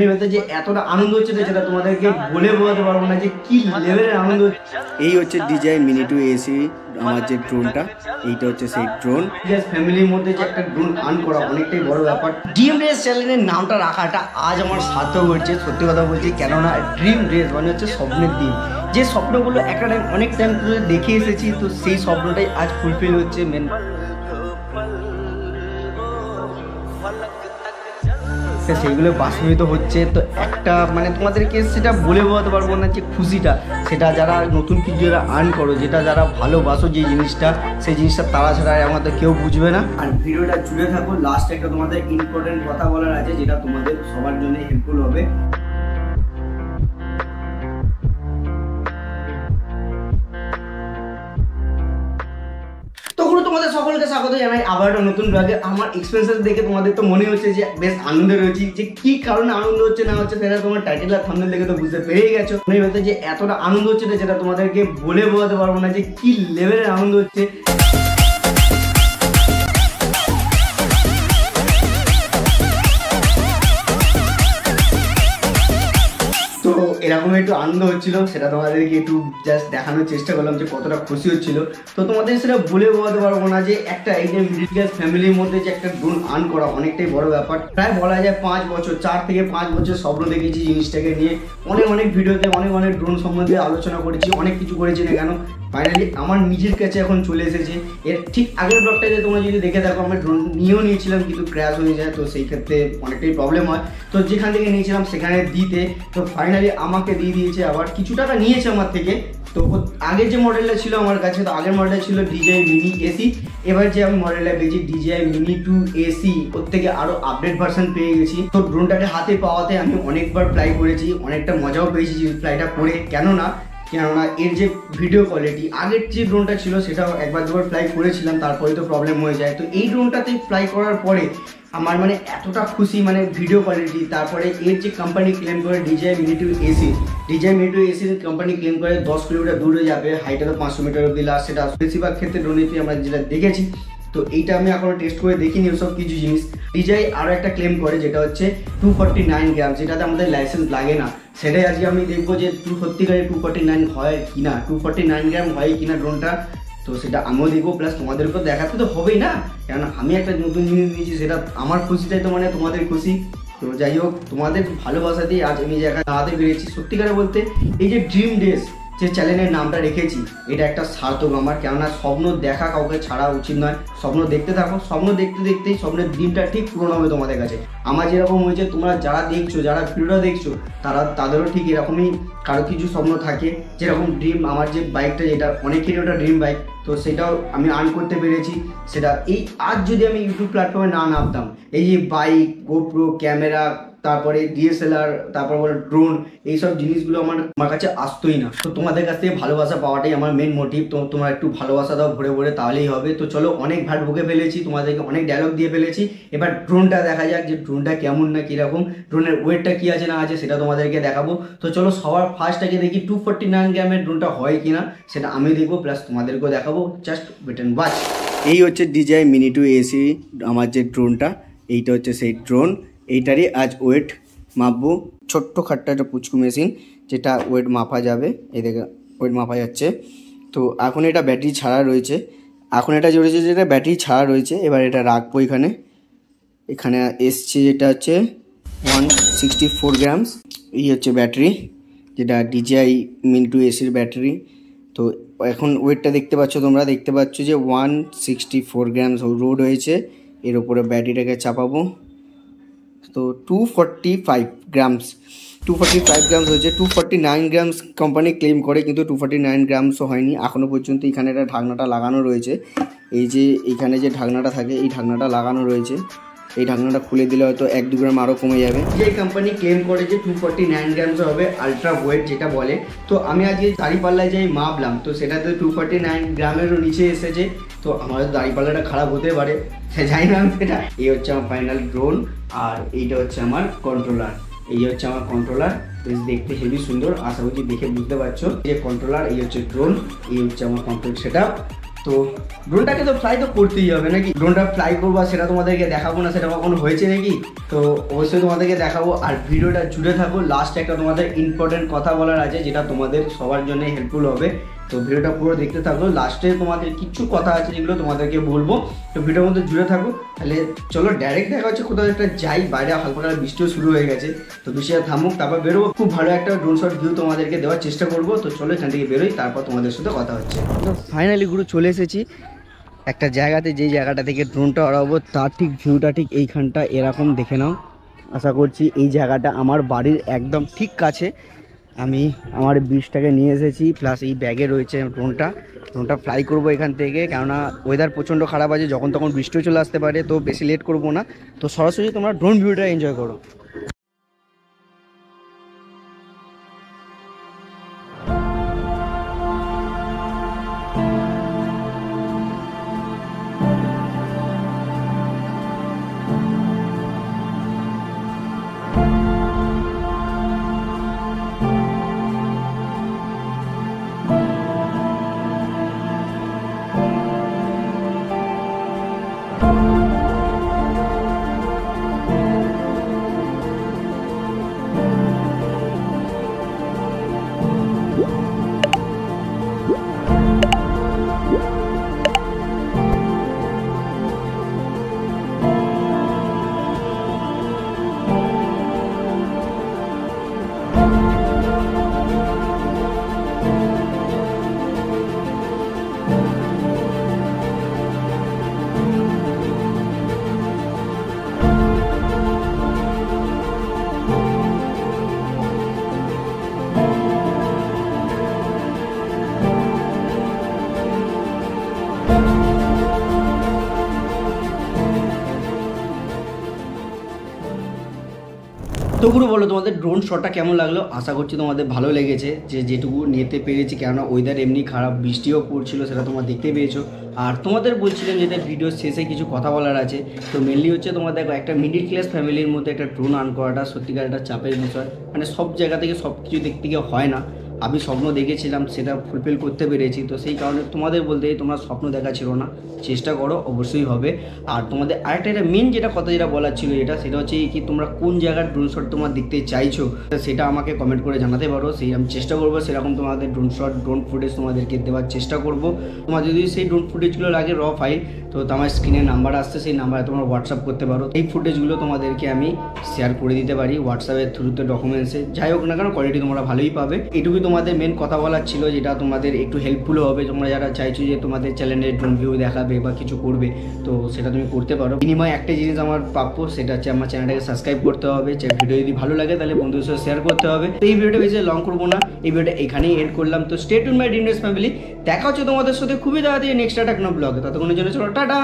মনের ভেতরে যে এতটা আনন্দ হচ্ছে যেটা তোমাদেরকে বলে বোঝাতে পারবো না যে কি লেভেলের আনন্দ হচ্ছে। এই হচ্ছে DJI Mini 2 AC আমার যে ড্রোনটা, এইটা হচ্ছে সেই ড্রোন। ফ্যামিলির মধ্যে যে একটা ড্রোন আর্ন করা অনেকটাই বড় ব্যাপার। ড্রিম রেস চ্যানেলের নামটা রাখাটা আজ আমার সার্থক হচ্ছে, সত্যি কথা বলছি। কেননা ড্রিম রেস মানে হচ্ছে স্বপ্নের দিন, যে স্বপ্নগুলো একটা টাইম অনেক টাইম ধরে দেখে এসেছি, তো সেই স্বপ্নটাই আজ ফুলফিল হচ্ছে। মেন সেইগুলো বাস্তবায়িত হচ্ছে। তো একটা মানে তোমাদেরকে সেটা বলে বোঝাতে পারবো না যে খুশিটা, সেটা যারা নতুন কিছু যারা আর্ন করো, যেটা যারা ভালোবাসো যে জিনিসটা, সেই জিনিসটা তারা ছাড়া আমাদের কেউ বুঝবে না। আর ভিডিওটা জুড়ে থাকো, লাস্টে একটা তোমাদের ইম্পর্টেন্ট কথা বলার আছে যেটা তোমাদের সবার জন্য হেল্পফুল হবে। তোমাদের সকলকে স্বাগত জানাই আবার একটা নতুন ব্লগে। আমার এক্সপেরিয়েন্স দেখে তোমাদের তো মনে হচ্ছে যে বেশ আনন্দে রয়েছি। যে কি কারণে আনন্দ হচ্ছে না হচ্ছে সেটা তোমার টাইটেল আর থাম্বনেল দেখে তো বুঝতে পেরেই গেছো। মনে হচ্ছে যে এতটা আনন্দ হচ্ছে যেটা তোমাদেরকে বলে বোঝাতে পারবো না যে কি লেভেলের আনন্দ হচ্ছে। তো এরকম একটু আনন্দ হচ্ছিল, সেটা তোমাদেরকে একটু জাস্ট দেখানোর চেষ্টা করলাম যে কতটা খুশি হচ্ছিল। তো তোমাদের সেটা বলে বোঝাতে পারবো না যে একটা এই যে মিডল ক্লাস ফ্যামিলির মধ্যে যে একটা ড্রোন আর্ন করা অনেকটাই বড় ব্যাপার। প্রায় বলা যায় 5 বছর, 4 থেকে 5 বছর স্বপ্ন দেখেছি জিনিসটাকে নিয়ে। অনেক ভিডিওতে অনেক ড্রোন সম্বন্ধে আলোচনা করেছি, অনেক কিছু করেছি না কেন, ফাইনালি আমার নিজের কাছে এখন চলে এসেছে। এর ঠিক আগের ব্লগটা যে তোমরা যদি দেখে থাকো, আমরা ড্রোন নিয়েও নিয়েছিলাম কিন্তু ক্র্যাশ হয়ে যায়, তো সেই ক্ষেত্রে অনেকটাই প্রবলেম হয়। তো যেখান থেকে নিয়েছিলাম সেখানে দিতে, তো ফাইনালি আমাকে দিয়ে দিয়েছে, আবার কিছু টাকা নিয়েছে আমার থেকে। তো আগের যে মডেলটা ছিল আমার কাছে, তো আগের মডেলটা ছিল DJI Mini AC। এবার যে আমি মডেলটা পেয়েছি DJI Mini 2 AC, ওর থেকে আরো আপডেট ভার্সন পেয়ে গেছি। তো ড্রোনটাকে হাতে পাওয়াতে আমি অনেকবার ফ্লাই করেছি, অনেকটা মজাও পেয়েছি ফ্লাইটা করে। কেননা এর যে ভিডিও কোয়ালিটি, আগের যে ড্রোনটা ছিল সেটাও একবার দুবার ফ্লাই করেছিলাম, তারপরে তো প্রবলেম হয়ে যায়। তো এই ড্রোনটাতে ফ্লাই করার পরে আমার মানে এতটা খুশি, মানে ভিডিও কোয়ালিটি। তারপরে এর যে কোম্পানি ক্লেম করে DJI Mini 2 AC, DJI Mini 2 AC company claim করে 10 কিলোমিটার দূরে যাবে, হাইটে তো 500 মিটার অব্দি লাস্ট। সেটা বেশিরভাগ ক্ষেত্রে ড্রোনেতে আমরা যেটা দেখেছি। তো এইটা আমি এখনো টেস্ট করে দেখিনি ওসব কিছু জিনিস। DJI আরও একটা ক্লেম করে যেটা হচ্ছে 249 গ্রাম, যেটাতে আমাদের লাইসেন্স লাগে না। সেটাই আজকে আমি দেখবো যে সত্যিকারে 249 হয় কিনা, 249 গ্রাম হয় কিনা ড্রোনটা। তো সেটা আমিও দেখবো, প্লাস তোমাদেরকেও দেখাতে তো হবেই না, কেন আমি একটা নতুন জিনিস দিয়েছি, সেটা আমার খুশিটাই তো মানে তোমাদের খুশি। তো যাই হোক, তোমাদের ভালোবাসাতেই আজ আমি জায়গায় দাঁড়াতে পেরেছি। সত্যিকারে বলতে এই যে ড্রিম ডেস যে চ্যানেলের নামটা রেখেছি, এটা একটা সার্থক আমার। কেননা স্বপ্ন দেখা কাউকে ছাড়া উচিত নয়। স্বপ্ন দেখতে থাকো, স্বপ্ন দেখতে দেখতেই স্বপ্নের দিনটা ঠিক পূরণ হবে তোমাদের কাছে। আমার যেরকম হয়েছে, তোমরা যারা দেখছো, যারা ভিডিওটা দেখছো, তাদেরও ঠিক এরকমই কারো কিছু স্বপ্ন থাকে। যেরকম ড্রিম, আমার যে বাইকটা, যেটা অনেকেরই ওটা ড্রিম বাইক, তো সেটাও আমি আর্ন করতে পেরেছি। সেটা এই আজ যদি আমি ইউটিউব প্ল্যাটফর্মে না নামতাম, এই যে বাইক, গোপ্রো, ক্যামেরা, তারপরে DSLR, তারপর ড্রোন, এইসব জিনিসগুলো আমার কাছে আসতোই না। তো তোমাদের কাছ থেকে ভালোবাসা পাওয়াটাই আমার মেন মোটিভ। তো তোমরা একটু ভালোবাসা দাও ভরে তাহলেই হবে। তো চলো, অনেক ভাট বকে ফেলেছি, তোমাদেরকে অনেক ডায়লগ দিয়ে ফেলেছি। এবার ড্রোনটা দেখা যাক যে ড্রোনটা কেমন না কীরকম, ড্রোনের ওয়েটটা কী আছে না আছে সেটা তোমাদেরকে দেখাবো। তো চলো, সবার ফার্স্টটাকে দেখি 249 গ্রামের ড্রোনটা হয় কিনা, সেটা আমি দেখবো, প্লাস তোমাদেরকেও দেখাবো। Just wait and watch. এই হচ্ছে DJI Mini 2 AC আমার যে ড্রোনটা, এইটা হচ্ছে সেই ড্রোন। এইটারই আজ ওয়েট মাপবো। ছোট্ট খাট্টা একটা পুচকু মেশিন, যেটা ওয়েট মাপা যাবে। এই দেখে ওয়েট মাপা যাচ্ছে। তো এখন এটা ব্যাটারি ছাড়া রয়েছে, যেটা ব্যাটারি ছাড়া রয়েছে। এবার এটা রাখবো এখানে এসছে, যেটা হচ্ছে 164 গ্রামস। এই হচ্ছে ব্যাটারি, যেটা DJI Mini 2 ACর ব্যাটারি। তো এখন ওয়েটটা দেখতে পাচ্ছ, তোমরা দেখতে পাচ্ছ যে 164 গ্রামস রোড হয়েছে। এর উপরে ব্যাটারিটাকে চাপাবো, তো 245 গ্রামস হয়েছে। 249 গ্রামস কোম্পানি ক্লেম করে, কিন্তু 249 গ্রামসও হয়নি এখনও পর্যন্ত। এখানে একটা ঢাকনাটা লাগানো রয়েছে, এই যে এখানে যে ঢাকনাটা থাকে, এই ঢাকনাটা লাগানো রয়েছে। এই ঢাকনাটা খুলে দিলে হয়তো 1-2 গ্রাম আরও কমে যাবে। যে কোম্পানি ক্লেম করে যে 249 গ্রামস হবে আলট্রা ওয়েট যেটা বলে। তো আমি আজকে দাঁড়িপাল্লায় যাই মাপলাম, তো সেটাতে 249 গ্রামেরও নিচে এসেছে। তো আমাদের দাঁড়িপাল্লাটা খারাপ হতে পারে, জানি না সেটা। এই হচ্ছে আমার ফাইনাল ড্রোন, আর এইটা হচ্ছে আমার কন্ট্রোলার। এই হচ্ছে আমার কন্ট্রোলার, বেশ দেখতে হেবি সুন্দর, আশা করছি দেখে বুঝতে পারছো। যে কন্ট্রোলার, এই হচ্ছে ড্রোন, এই হচ্ছে আমার কন্ট্রোল সেটআপ। তো ড্রোনটাকে তো ফ্লাই তো করতেই হবে নাকি, ড্রোনটা ফ্লাই করবো সেটা তোমাদেরকে দেখাবো না, সেটা কখনো হয়েছে নাকি? তো অবশ্যই তোমাদেরকে দেখাবো। আর ভিডিওটা জুড়ে থাকো, লাস্টে একটা তোমাদের ইম্পর্টেন্ট কথা বলার আছে যেটা তোমাদের সবার জন্য হেল্পফুল হবে। তো ভিডিওটা পুরো দেখতে থাকো, লাস্টে তোমাদের কিছু কথা আছে যেগুলো তোমাদেরকে বলবো। তো ভিডিওর মধ্যে জুড়ে থাকো। তাহলে চলো ডাইরেক্ট দেখা হচ্ছে কোথাও একটা যাই, বাইরে হালকা বৃষ্টিও শুরু হয়ে গেছে। তো বৃষ্টিটা থামুক, তারপর বেরোবো। খুব ভালো একটা ড্রোন শট ভিউ তোমাদেরকে দেওয়ার চেষ্টা করবো। তো চলো এখান থেকে বেরোই, তারপর তোমাদের সাথে কথা হচ্ছে। তো ফাইনালি গুরু চলে এসেছি একটা জায়গাতে, যেই জায়গাটা থেকে ড্রোনটা ওড়াবো তার ঠিক ভিউটা ঠিক এইখানটা এরকম দেখে নাও। আশা করছি এই জায়গাটা আমার বাড়ির একদম ঠিক কাছে। আমি আমার বীজটাকে নিয়ে এসেছি, প্লাস এই ব্যাগে রয়েছে ড্রোনটা ফ্লাই করবো এখান থেকে, কেননা ওয়েদার প্রচণ্ড খারাপ আছে, যখন তখন বৃষ্টিও চলে আসতে পারে। তো বেশি লেট করবো না, তো সরাসরি তোমরা ড্রোন ভিউটা এনজয় করো। তো গুরু বলো তোমাদের ড্রোন শটটা কেমন লাগলো? আশা করছি তোমাদের ভালো লেগেছে, যেটুকু নিতে পেরেছি, কেননা ওয়েদার এমনি খারাপ, বৃষ্টিও পড়ছিল, সেটা তোমরা দেখতে পেয়েছো। আর তোমাদের বলছিলাম যেটা ভিডিওর শেষে কিছু কথা বলার আছে। তো মেনলি হচ্ছে তোমার দেখো, একটা মিডিল ক্লাস ফ্যামিলির মধ্যে একটা ড্রোন আর্ন করাটা সত্যিকার একটা চাপের বিষয়। মানে সব জায়গা থেকে সব কিছু দেখতে গিয়ে হয় না। আমি স্বপ্ন দেখেছিলাম, সেটা ফুলফিল করতে পেরেছি। তো সেই কারণে তোমাদের বলতে তোমরা স্বপ্ন দেখা ছিল না, চেষ্টা করো, অবশ্যই হবে। আর তোমাদের আরেকটা এটা মেন যেটা কথা যেটা বলার ছিল, সেটা হচ্ছে কি, তোমরা কোন জায়গার ড্রোন শট তোমরা দেখতে চাইছো সেটা আমাকে কমেন্ট করে জানাতে পারো। সেই আমি চেষ্টা করবো সেরকম তোমাদের ড্রোন শট, ড্রোন ফুটেজ তোমাদেরকে দেওয়ার চেষ্টা করবো। তোমার যদি সেই ড্রোন ফুটেজগুলো লাগে র ফাইল, তো তোমার স্ক্রিনে নাম্বার আসছে, সেই নাম্বারে তোমরা হোয়াটসঅ্যাপ করতে পারো। এই ফুটেজগুলো তোমাদেরকে আমি শেয়ার করে দিতে পারি হোয়াটসঅ্যাপের থ্রুতে, ডকুমেন্টসে যাই হোক না কেন, কোয়ালিটি তোমরা ভালোই পাবে। এটুকুই তোমাদের মেন কথা বলার ছিল, যেটা তোমাদের একটু হেল্পফুল হবে। তোমরা যারা চাইছো যে তোমাদের চ্যানেলে ড্রোন ভিউ দেখাবে বা কিছু করবে, তো সেটা তুমি করতে পারো। বিনিময়ে একটা জিনিস আমার প্রাপ্য, সেটা হচ্ছে আমার চ্যানেলটাকে সাবস্ক্রাইব করতে হবে। ভিডিও যদি ভালো লাগে তাহলে বন্ধুদের সাথে শেয়ার করতে হবে। তো এই ভিডিওটা বেশি লং করবো না, এই ভিডিওটা এখানেই এন্ড করলাম। তো stay tuned my dream race family, দেখা হচ্ছে তোমাদের সাথে খুবই তাড়াতাড়ি নেক্সট একটা ব্লগে। ততক্ষণের জন্য চলো টাটা।